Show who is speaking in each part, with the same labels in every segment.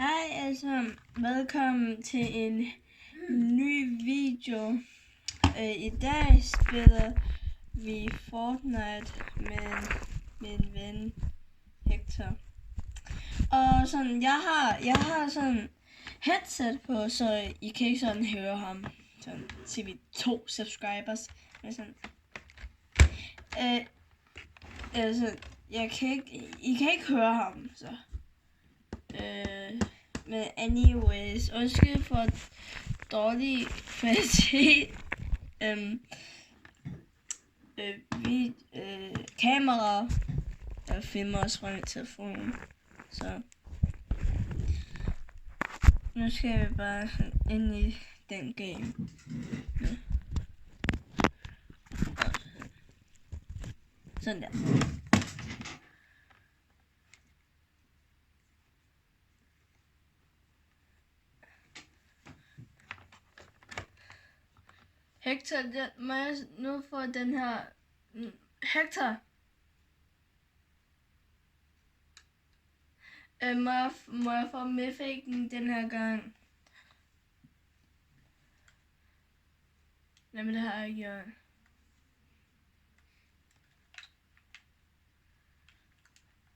Speaker 1: Hej altså, velkommen til en ny video. I dag spiller vi Fortnite med min ven Hector. Og sådan, jeg har sådan headset på, så I kan ikke sådan høre ham. Sådan ser vi 2 subscribers. Men sådan, altså, I kan ikke høre ham, så. Men anyways, undskyld for dårlig kvalitet. Kamera. Jeg filmer også fra min telefon. Så nu skal vi bare ind i den game. Ja. Sådan der. Hector, må jeg nu få den her... Hector! Må jeg få Mythiken den her gang? Jamen det har jeg ikke gjort.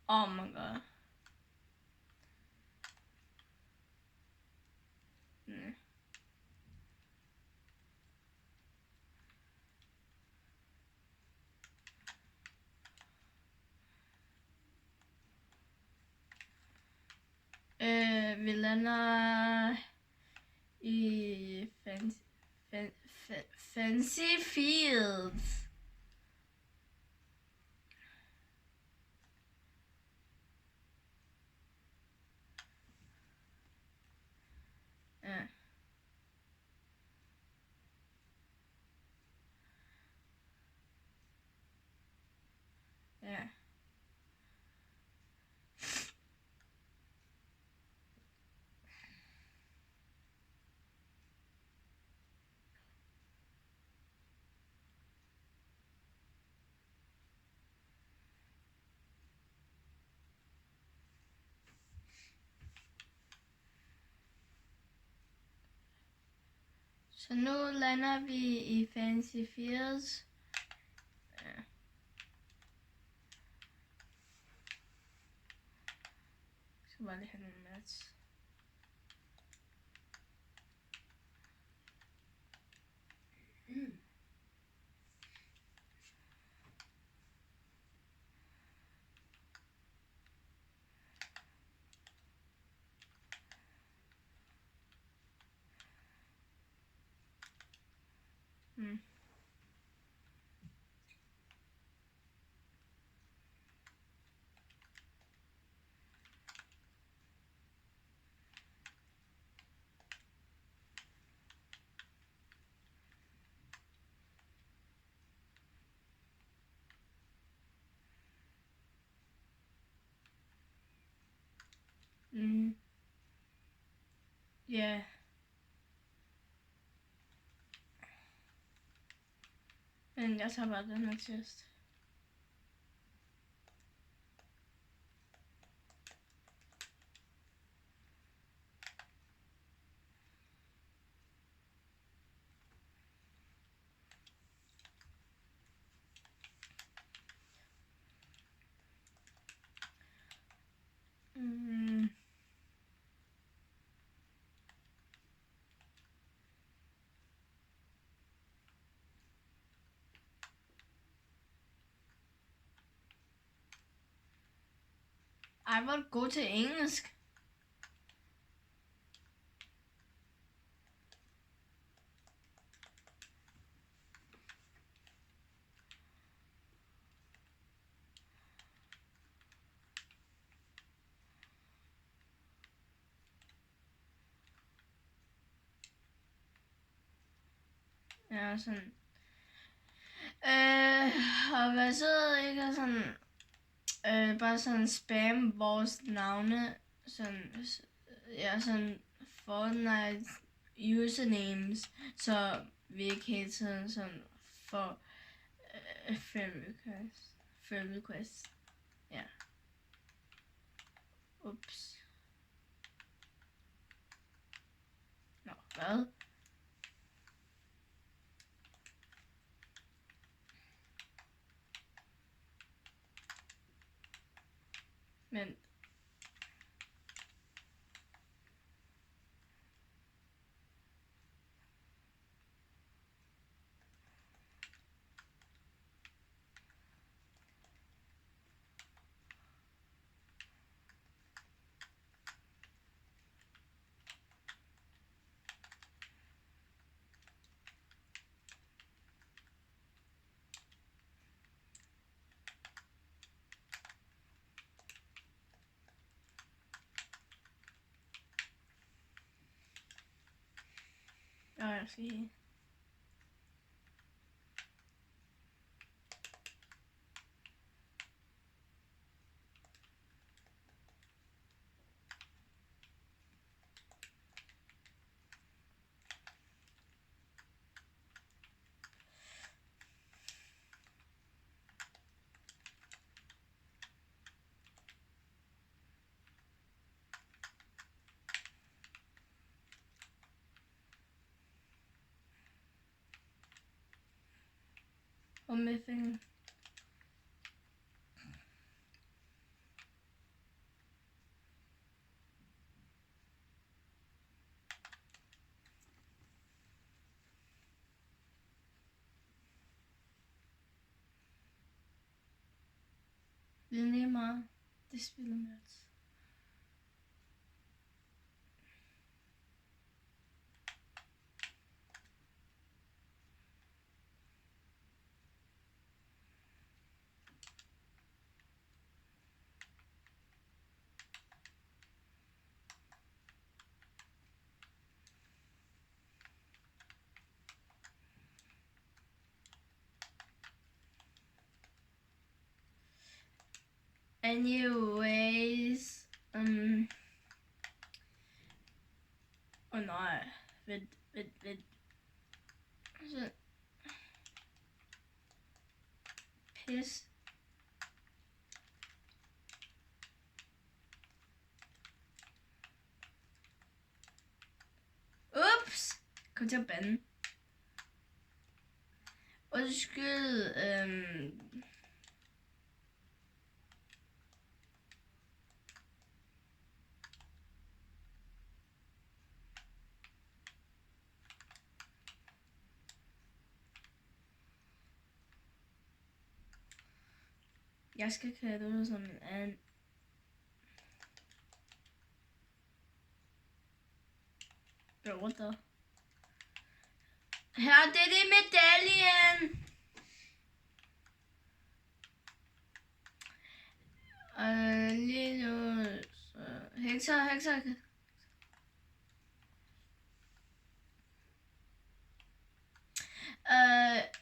Speaker 1: Oh my god. Nej. Vi lander i Fancy Fields. Ja. Ja. Så nu lander vi i Fancy Fields. Ja. Jeg skal bare lige have nogle mats. Ja. Men jeg tager bare den her chest. Ej, hvor god til engelsk. Ja, sådan. Og hvad så ikke sådan... bare sådan spam vores navne, sådan, ja, sådan Fortnite usernames, så vi ikke hele tiden sådan får friend request, ja. Ups. Hvad? Men jeg skal sige. Og med fingeren. Det er lige meget. Det spiller med os. Anyways, nej, vent. Så, pis. Ups, kom til at bande. Undskyld, jeg skal klæde det ud som en and. Bro, what the? Her, det er medaljen! Lige nu, så... Hekser.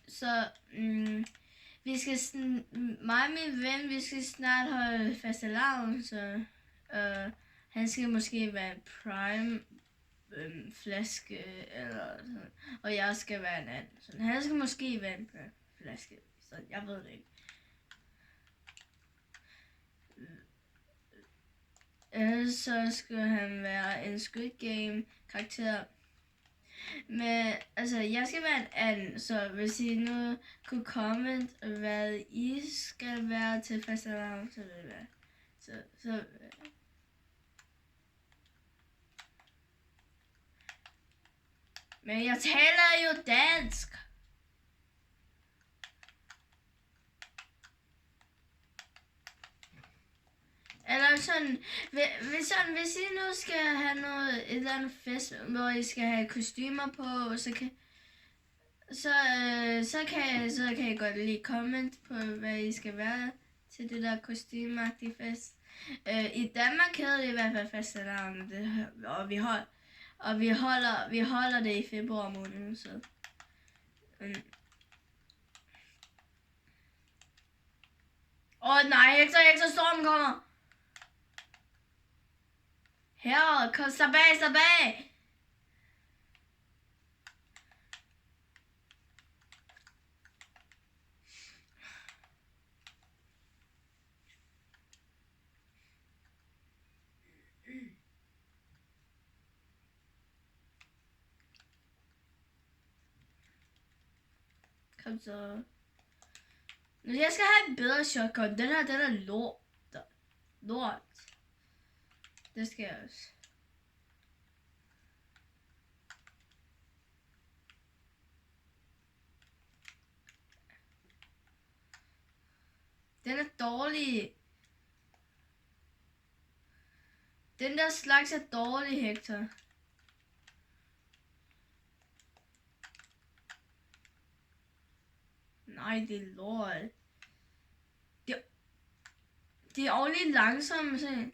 Speaker 1: Så, vi skal mig og min ven, vi skal snart holde fastelavn, så han skal måske være en prime flaske, eller sådan, og jeg skal være en anden. Så han skal måske være en flaske, så jeg ved det ikke. Så skal han være en Squid Game karakter. Men altså, jeg skal være en anden, så hvis I nu kunne comment, hvad I skal være til fastelavn, så vil det være. Så men jeg taler jo dansk. Eller sådan, hvis I nu skal have et eller andet fest, hvor I skal have kostymer på, så kan I godt lige comment på, hvad I skal være til det der kostymeagtige fest. I Danmark havde det i hvert fald fastelavn, og vi holder det i februar måned, så. Nej, Hekser Storm kommer! Her, kom, slap af!
Speaker 2: Kom så. Nu jeg skal have en bedre shotgun. Den er lort. Lort. Det skal jeg også. Den er dårlig. Den der slags er dårlig, Hector. Nej, det er lort. Det er ordentligt langsomt, sådan.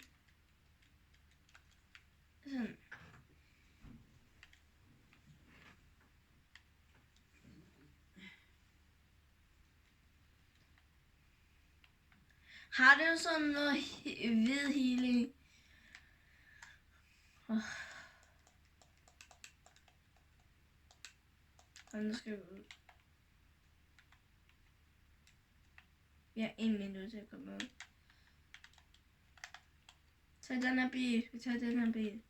Speaker 2: Har du sådan noget hvid healing? Nu skal vi ud. Vi har 1 minut til at komme ud. Tag den her bil. Vi tager den her bil.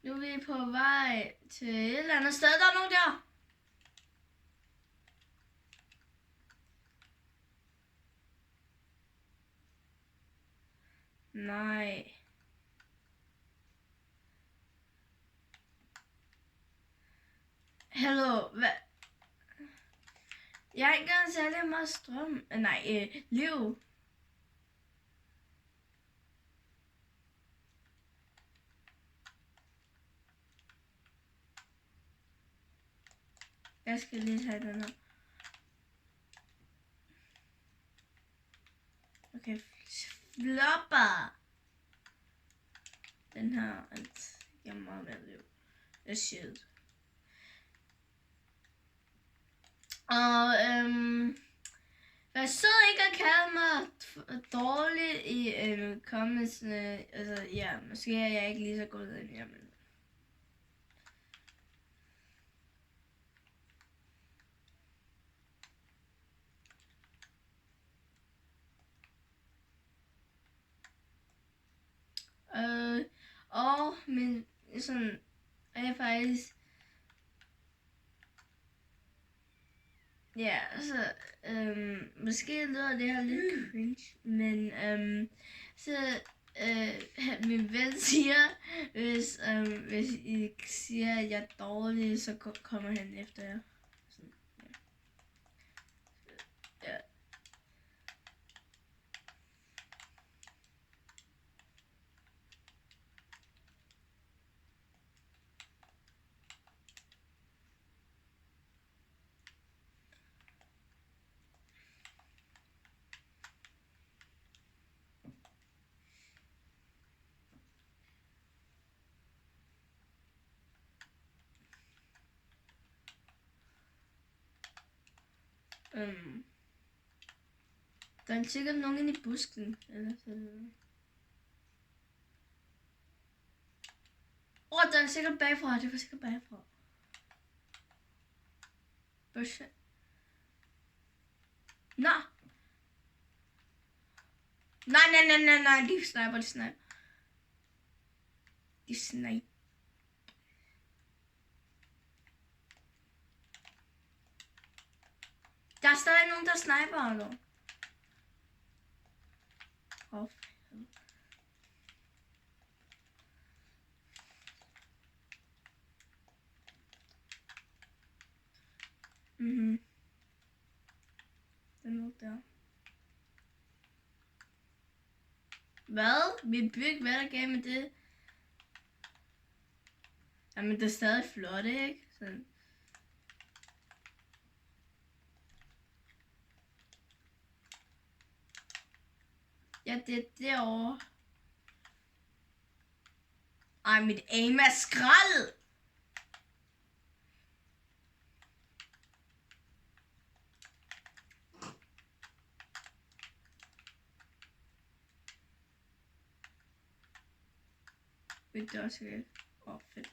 Speaker 2: Nu er vi på vej til et eller andet sted. Der er nogen der. Nej. Hallo, hvad? Jeg har ikke engang særlig meget strøm. Nej, liv. Jeg skal lige have den her. Okay, flopper. Den her, jeg er meget mere liv. Det er shit. Og vær så ikke at kalde mig dårlig i comments. Altså ja, måske er jeg ikke lige så god ind, jamen. Men sådan er jeg faktisk. Ja, altså, måske lyder det her lidt cringe, men så min ven siger, hvis I siger, at jeg er dårlig, så kommer han efter jer. Sådan, ja. Der er sikkert nogen inde i busken. Eller så. Der er sikkert bagfra. Det var sikkert bagfra. Busken. Nå. Nej. De sniper. De sniper. Der er stadig nogen, der sniper, eller? Den var der. Hvad? Mit byg, hvad der gav med det? Jamen, det er stadig flot, ikke? Sådan. Ja, det er derovre. Ej, mit aim er skrald! Det er også fedt. Fedt.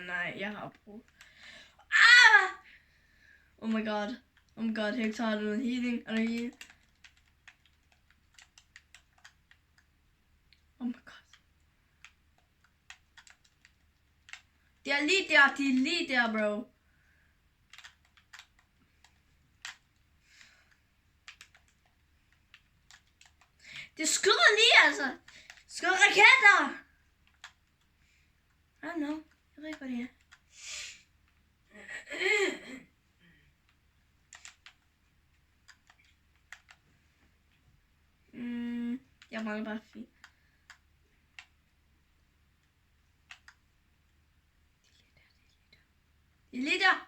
Speaker 2: Nej, jeg har brug. Oh my god, Hector har noget healing, og noget healing. Oh my god. De er lige der, bro. Det skyder lige, altså. Skyder raketter. I don't know. Jeg ved ikke, hvad det er. Jeg mangler bare fint. De er lige der.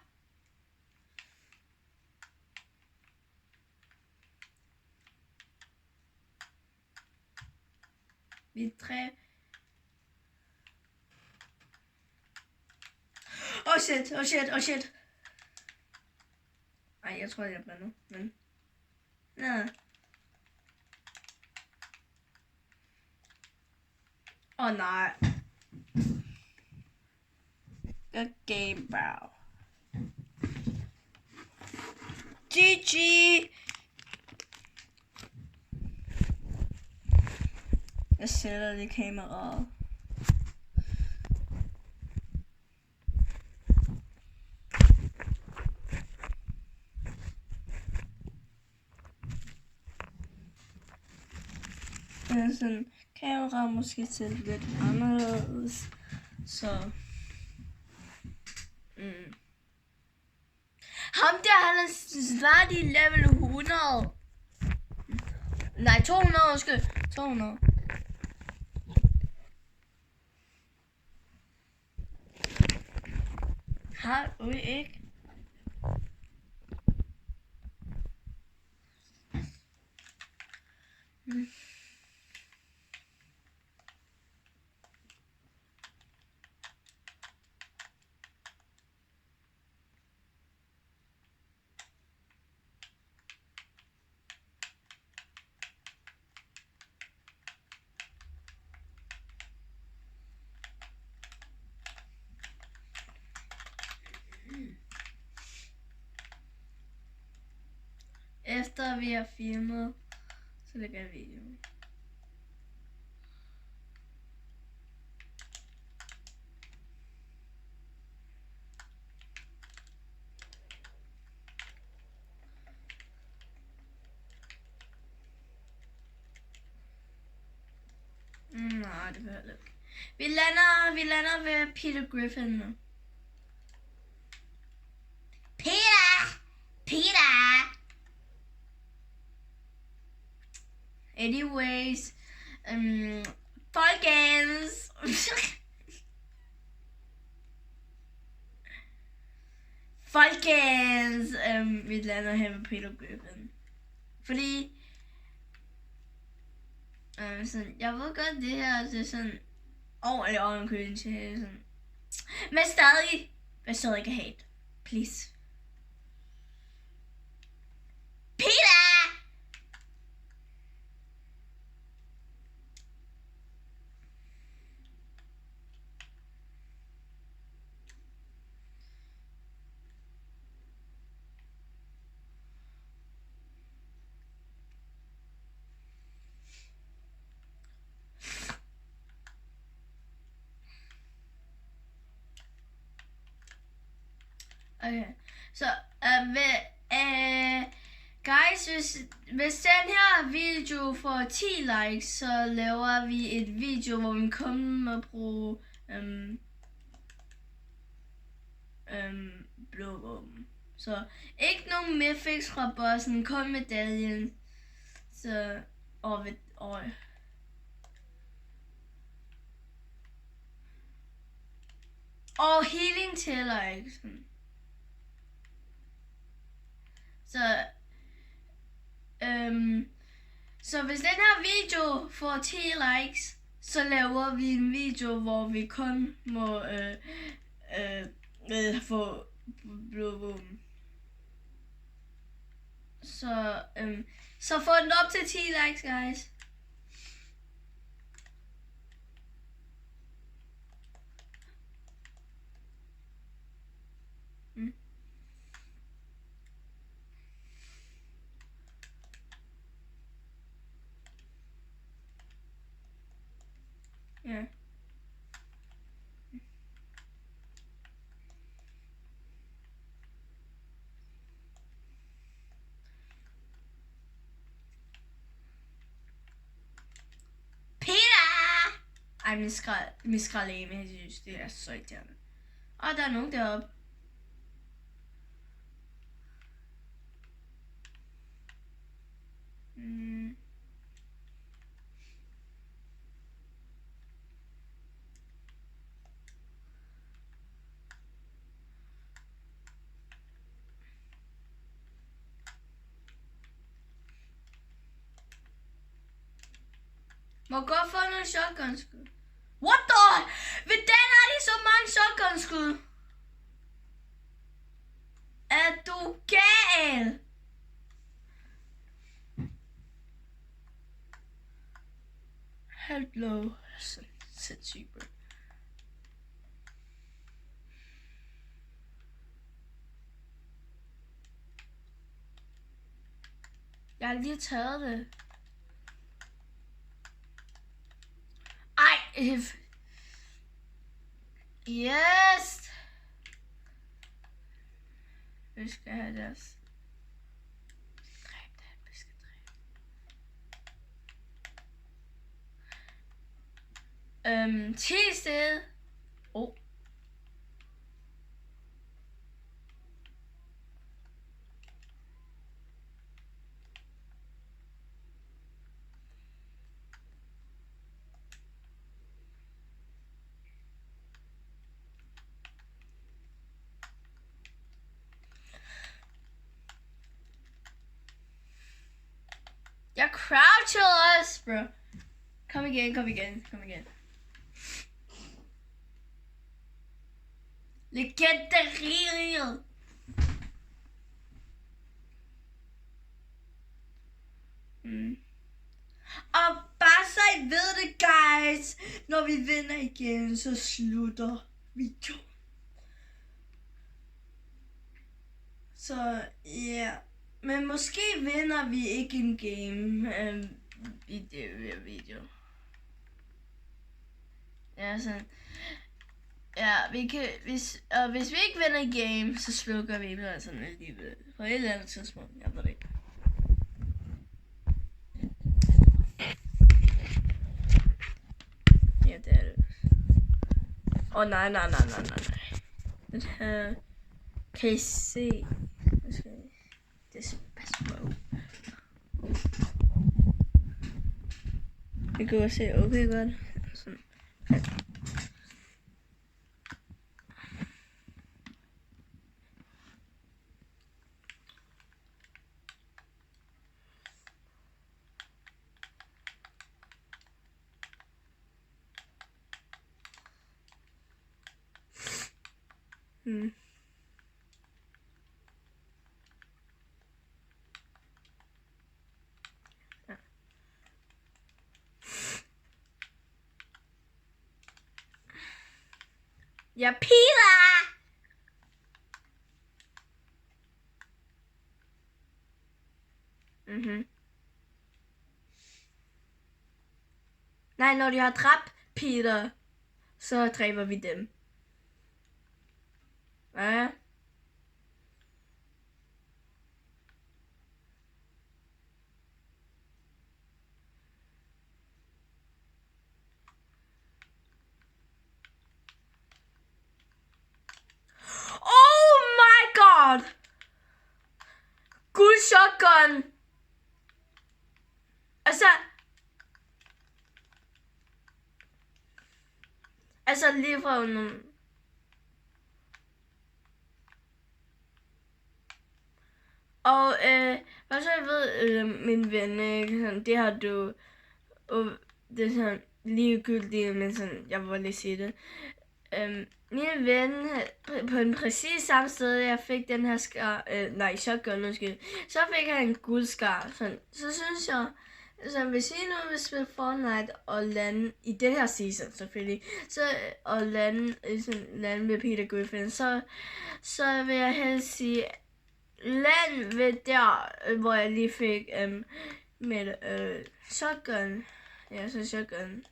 Speaker 2: Vi er 3. Oh shit. Ej, jeg tror, jeg er nu, men... Nej. Nej. Good game, bro. GG! Jeg sætter det kameraet. Men sådan, kameraet måske til lidt anderledes, så... Ham der, han er snart i level 100. Nej, 200, undskyld. 200. Har du ikke? Efter vi har filmet, så lægger jeg videoen. Nej, det behøver jeg ikke. Vi lander ved Peter Griffin nu. Peter! Anyways, folkens! Vi lander her med Peter Griffin. Fordi, sådan, jeg ved godt det her, det er sådan, ordentligt ovenkøling til sådan. Men stadig, jeg stadig ikke hate. Please. Peter! Okay, så guys, hvis den her video får 10 likes, så laver vi et video, hvor vi kun må bruge blå våben. Så ikke nogen mythics fra bossen, kun medaljen. Så og healing tæller ikke sådan. Så hvis den her video får 10 likes, så laver vi en video, hvor vi kun må få blå våben. Så få den op til 10 likes, guys. Ja. Peter! Ej, min skraldeme, jeg synes, det er så irriterende. Og der er nogen deroppe. Må godt få nogle shotgun-skud. What the? Hvordan har de så mange shotgun-skud? Er du gal? Hello. Sindssygt, bro. Jeg har lige taget det. Yes! Vi skal have deres. Dræb det, vi skal dræbe. 10 sted. Jeg croucher os, bro. Kom igen. Legendariet. Og bare så I ved det, guys. Når vi vinder igen, så slutter videoen. Så ja. Men måske vinder vi ikke en game i det video. Ja, sådan. Ja, vi kan, hvis vi ikke vinder en game, så slukker vi sådan alligevel. På et eller andet tidspunkt, jeg ved det ikke. Ja, det er det. Nej. Den her kan I se. Det er bedst. Jeg kan godt se, okay godt. Sådan. Ja, Peter! Nej, når de har dræbt Peter, så dræber vi dem. Ja. Oh my god! Guld shotgun! Altså lige fra nu. Og hvad så jeg ved, min ven, sådan, det har du, det er sådan ligegyldigt, men sådan, jeg vil lige sige det. min ven på en præcis samme sted, jeg fik den her shotgun, undskyld. Så fik han en guldskar. Så synes jeg, så hvis I nu vil spille Fortnite og lande i den her season selvfølgelig, og lande med Peter Griffin, så vil jeg helst sige, land ved der, hvor jeg lige fik med shotgun. Ja, så shotgun.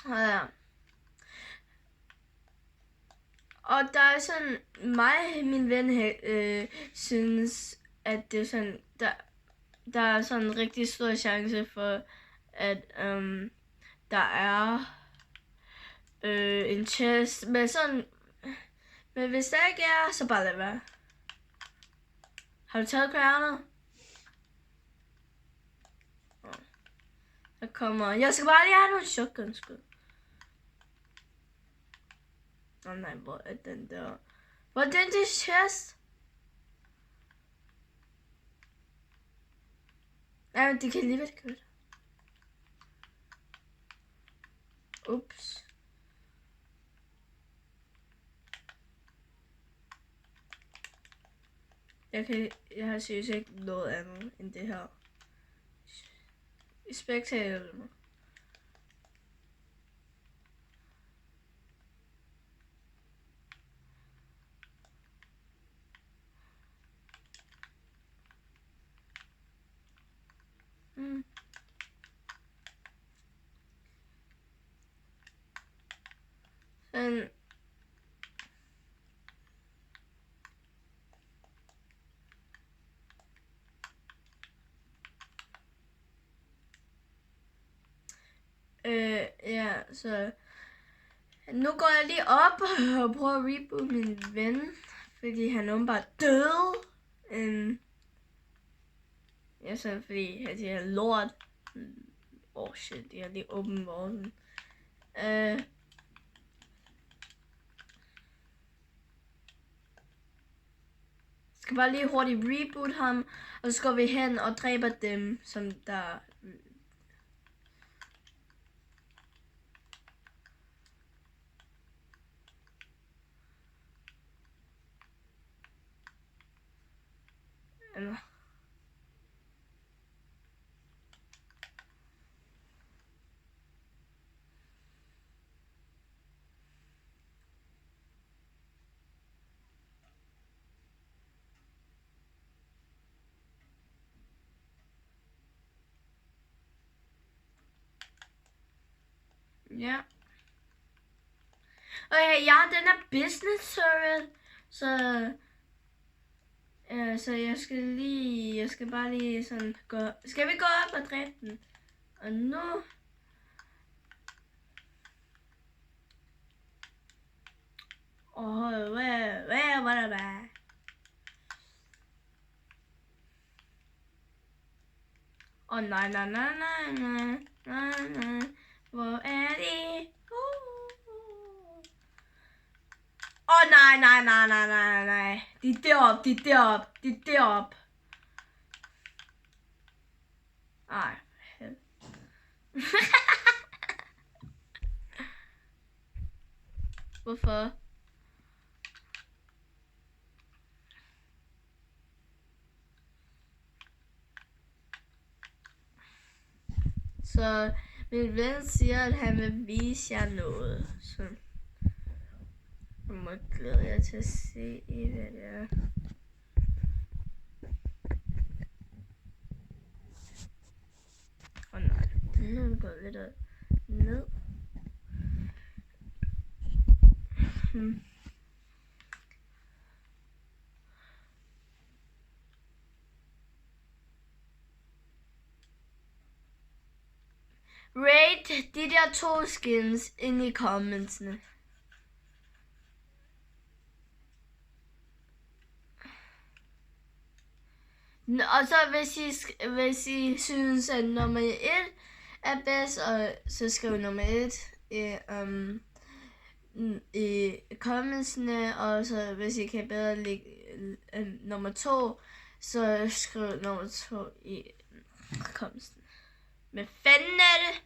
Speaker 2: Ja. Og der er sådan, min ven synes, at det er sådan, der er sådan en rigtig stor chance for, at der er en chest, men hvis der ikke er, så bare lad være. Har du taget crowner? Der kommer, jeg skal bare lige have nogle shotgun-skud. Nej, hvor er den der? Hvor er den der chest? Nej, men det kan alligevel ikke det. Ups. Jeg har seriøst ikke noget andet end det her. Spectator. Sådan. Ja, så nu går jeg lige op og prøver at reboot min ven, fordi han åbenbart døde. Ja, så fordi han siger lort. Shit, jeg har lige åbent vores. Skal bare lige hurtigt reboot ham, og så går vi hen og dræber dem, som der... Ja. Okay, ja, den er business server, så jeg skal bare lige sådan gå. Skal vi gå op og dræbe den? Og nu... Hvad? Nej. Hvor er det? Nej. De er deroppe. Ej. Hvorfor? Så min ven siger, at han vil vise jer noget. Så jeg må glæde jer til at se, hvad det er. Nej, den er gået lidt ned. Rate de der 2 skins ind i commentsene. Og så hvis I synes, at nummer 1 er bedst, så skriv nummer 1 i commentsene, og så hvis I kan bedre lide nummer 2, så skriv nummer 2 i commentsene. Hvad fanden er det?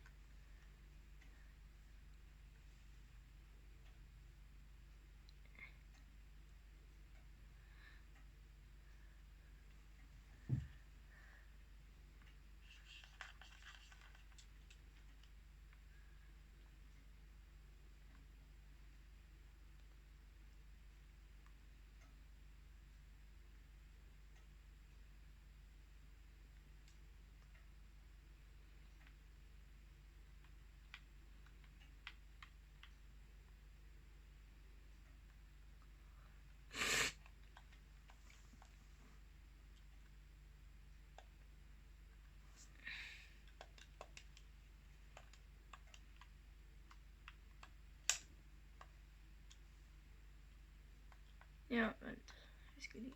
Speaker 2: forskellige.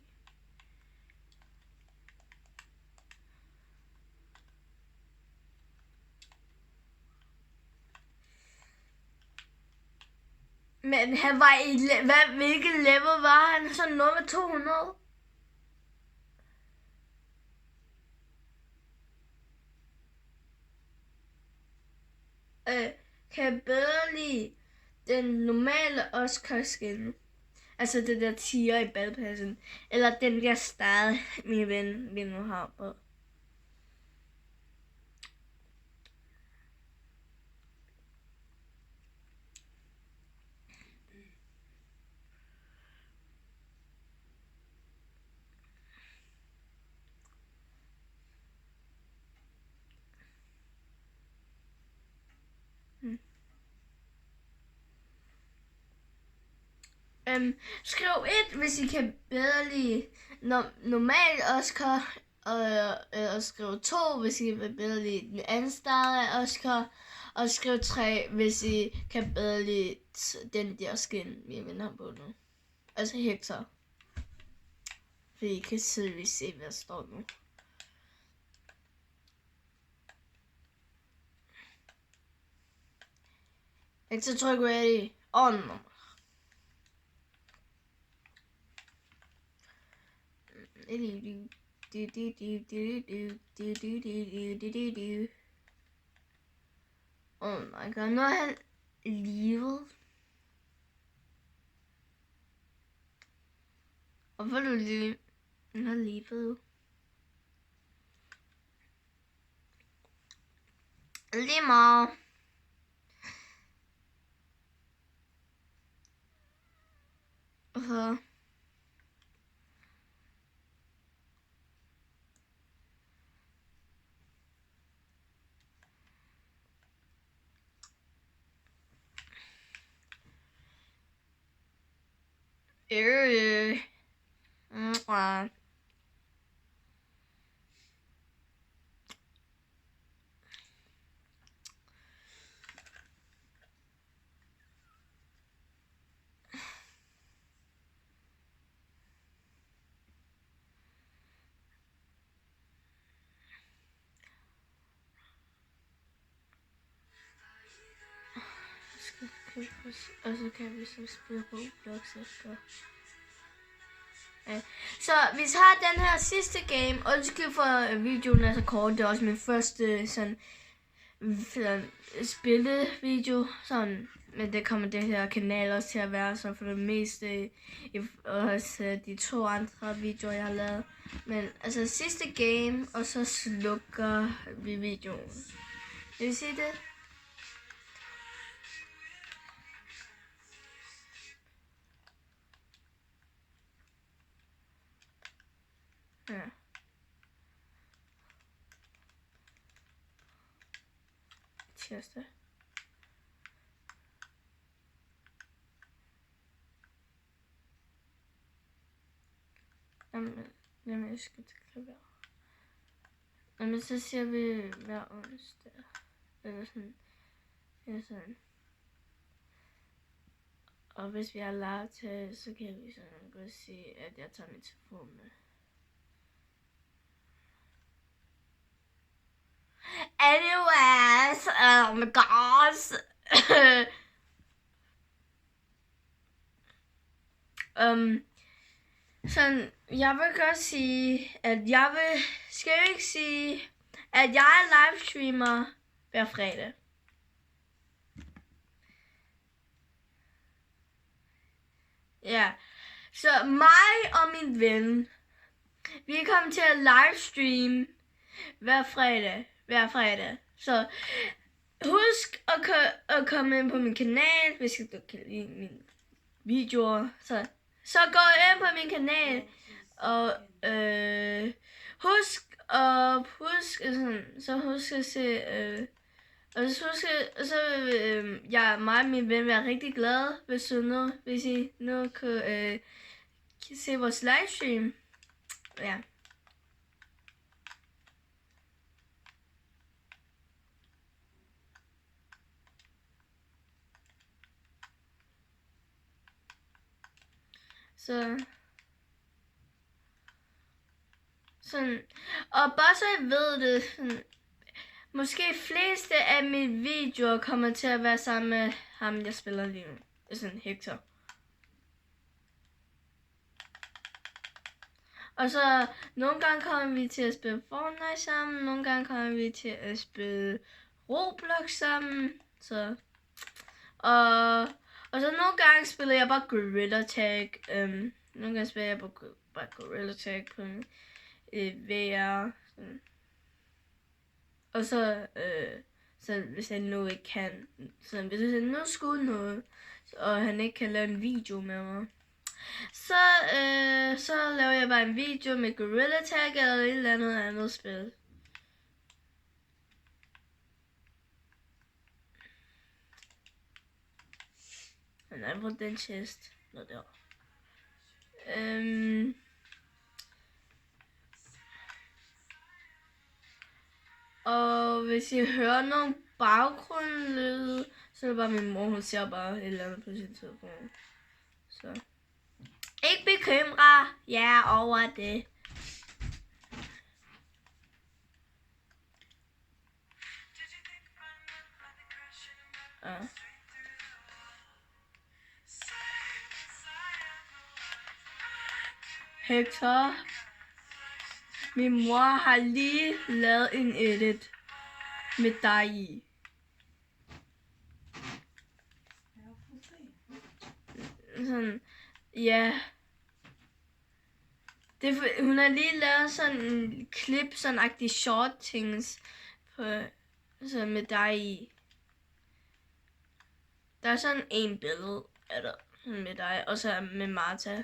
Speaker 2: Men han var i... hvilket level var han? Så nummer 200? Kan jeg bedre lide den normale Oscar skin? Altså det der tiger i badpassen. Eller den der stad, min ven, vi nu har på. Skriv 1, hvis I kan bedre lide normal Oscar, og skriv 2, hvis I vil bedre lide den anden start af Oscar, og skriv 3, hvis I kan bedre lide den der skin, vi vinder på nu. Altså Hector. For I kan tydeligvis se, hvad der står nu. Hector, tryk ready. On. Oh my god, nu er han livet. Hvorfor er du livet? Han er livet. Lige meget. Hvorfor? Og så kan vi så spille Roblox efter. Så vi tager den her sidste game. Undskyld for videoen er så kort. Det er også min første sådan spillevideo. Sådan. Men det kommer det her kanal også til at være så for det meste. Også de 2 andre videoer jeg har lavet. Men altså sidste game. Og så slukker vi videoen. Vil I se det? Ja. Tirsdag. Jamen, jeg skal til klaver. Jamen, så siger vi hver onsdag. Eller sådan. Ja, sådan. Og hvis vi har lavet til, så kan vi sådan godt sige, at jeg tager min telefon med. Anyways, oh my gosh. Sådan, jeg vil godt sige, at skal jeg ikke sige, at jeg livestreamer hver fredag. Ja, så mig og min ven, vi kommer til at livestream hver fredag. Så husk at komme ind på min kanal, hvis du kan lide mine videoer. Så gå ind på min kanal, og husk at se, og så vil mig og min ven være rigtig glade, hvis I nu kan se vores livestream. Ja. Så Sådan, og bare så jeg ved det, sådan, måske fleste af mine videoer kommer til at være sammen med ham, jeg spiller lige nu. Det er sådan Hector. Og så nogle gange kommer vi til at spille Fortnite sammen, nogle gange kommer vi til at spille Roblox sammen. Så og så nogle gange spiller jeg bare Gorilla Tag. Nogle gange spiller jeg bare Gorilla Tag på VR. Sådan. Og så hvis han nu ikke kan, så hvis han nu skulle noget, og han ikke kan lave en video med mig, så laver jeg bare en video med Gorilla Tag eller et eller andet spil. Men jeg får den chest. Nå der. Og hvis I hører nogle baggrundslyde, så er det bare min mor, hun ser bare et eller andet på sin telefon. Så ikke bekymre jer over det. Hector, min mor har lige lavet en edit med dig i. Sådan, ja. Hun har lige lavet sådan en klip, sådan agtig short things på, sådan med dig i. Der er sådan en billede af dig med dig, og så med Martha.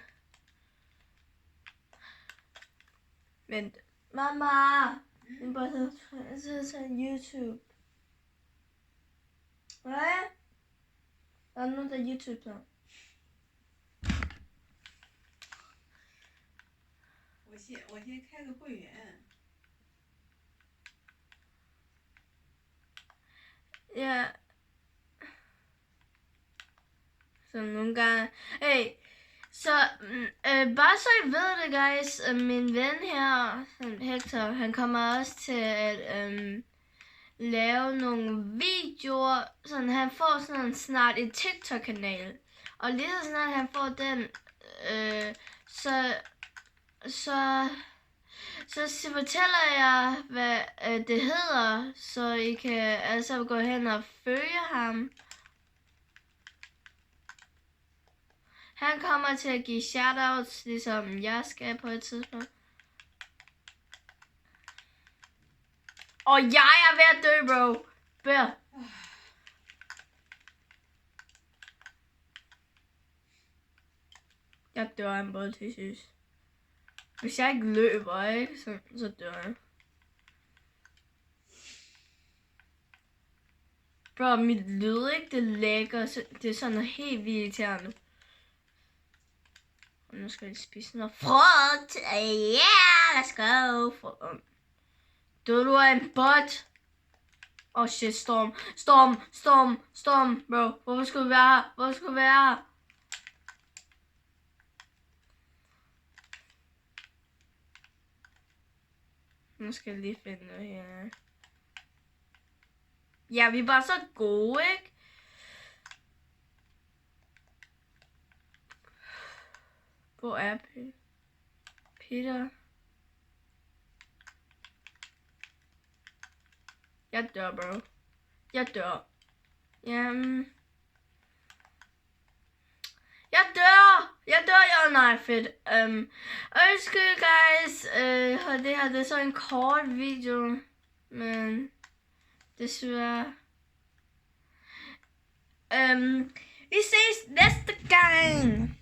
Speaker 2: Men mamma, jeg bare så YouTube. Hvad? Der er nogen der YouTube der.
Speaker 3: 我先开个会员。
Speaker 2: Ja. Så nogle gange. Hey, så bare så I ved det, guys. Min ven her, Hector, han kommer også til at lave nogle videoer. Sådan han får sådan snart en TikTok-kanal. Og lige så snart han får den, så fortæller jeg, hvad det hedder, så I kan altså gå hen og følge ham. Han kommer til at give shoutouts, ligesom jeg skal på et tidspunkt. Og jeg er ved at dø, bro. Bør. Jeg dør en bold til sidst. Hvis jeg ikke løber, ikke, så dør jeg. Bro, mit lyd, ikke, det lægger, det er sådan noget helt vildt irriterende. Og nu skal vi spise noget frugt. Yeah, let's go. Du er en bot. Oh shit, Storm, bro. Hvorfor skulle vi være her? Nu skal jeg lige finde noget her. Ja, vi er bare så gode, ikke? Hvor er Peter? Jeg dør, bro. Jeg dør. Jamen. Jeg dør, nej, fedt. Undskyld, guys. Det her, det er så en kort video. Men desværre. Vi ses næste gang.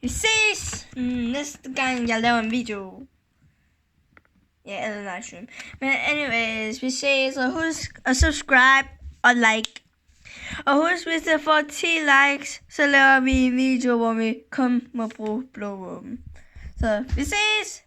Speaker 2: Vi ses næste gang, jeg laver en video. Ja, eller livestream. Men anyways, vi ses, og husk at subscribe og like. Og husk, hvis jeg får 10 likes, så laver vi en video, hvor vi kun må bruge blå våben. Så vi ses!